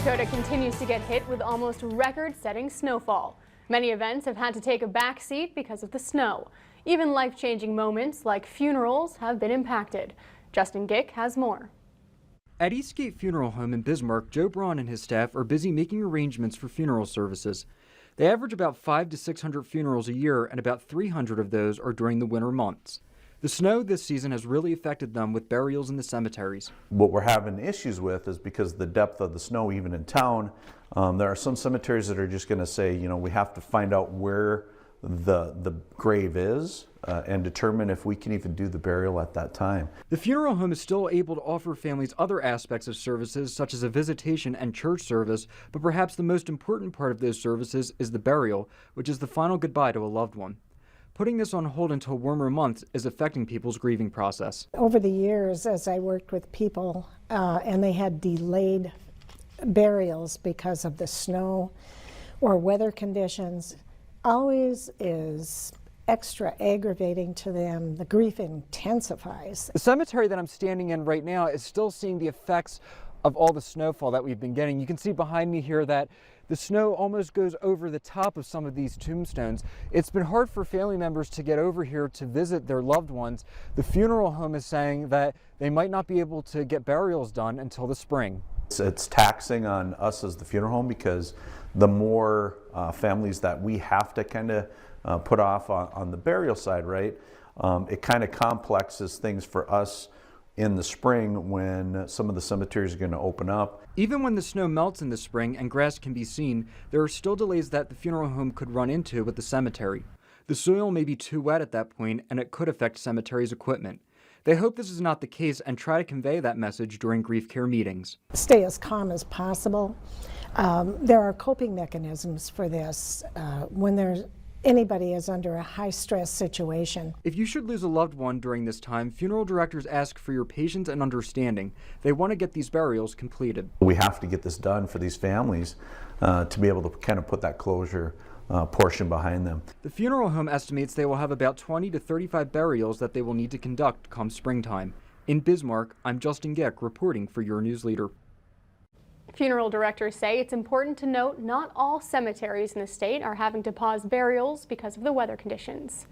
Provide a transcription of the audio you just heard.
Dakota continues to get hit with almost record-setting snowfall. Many events have had to take a back seat because of the snow. Even life-changing moments like funerals have been impacted. Justin Gick has more. At Eastgate Funeral Home in Bismarck, Joe Braun and his staff are busy making arrangements for funeral services. They average about 500 to 600 funerals a year, and about 300 of those are during the winter months. The snow this season has really affected them with burials in the cemeteries. What we're having issues with is because of the depth of the snow, even in town, there are some cemeteries that are just going to say, you know, we have to find out where the grave is and determine if we can even do the burial at that time. The funeral home is still able to offer families other aspects of services such as a visitation and church service, but perhaps the most important part of those services is the burial, which is the final goodbye to a loved one. Putting this on hold until warmer months is affecting people's grieving process. Over the years, as I worked with people and they had delayed burials because of the snow or weather conditions, always is extra aggravating to them. The grief intensifies. The cemetery that I'm standing in right now is still seeing the effects of all the snowfall that we've been getting. You can see behind me here that the snow almost goes over the top of some of these tombstones. It's been hard for family members to get over here to visit their loved ones. The funeral home is saying that they might not be able to get burials done until the spring. It's taxing on us as the funeral home because the more families that we have to kind of put off on the burial side, right? It kind of complexes things for us in the spring when some of the cemeteries are going to open up. Even when the snow melts in the spring and grass can be seen, there are still delays that the funeral home could run into with the cemetery. The soil may be too wet at that point, and it could affect cemeteries' equipment. They hope this is not the case and try to convey that message during grief care meetings. Stay as calm as possible. There are coping mechanisms for this when anybody is under a high-stress situation. If you should lose a loved one during this time, funeral directors ask for your patience and understanding. They want to get these burials completed. We have to get this done for these families to be able to kind of put that closure portion behind them. The funeral home estimates they will have about 20 to 35 burials that they will need to conduct come springtime. In Bismarck, I'm Justin Gick reporting for your news leader. Funeral directors say it's important to note not all cemeteries in the state are having to pause burials because of the weather conditions.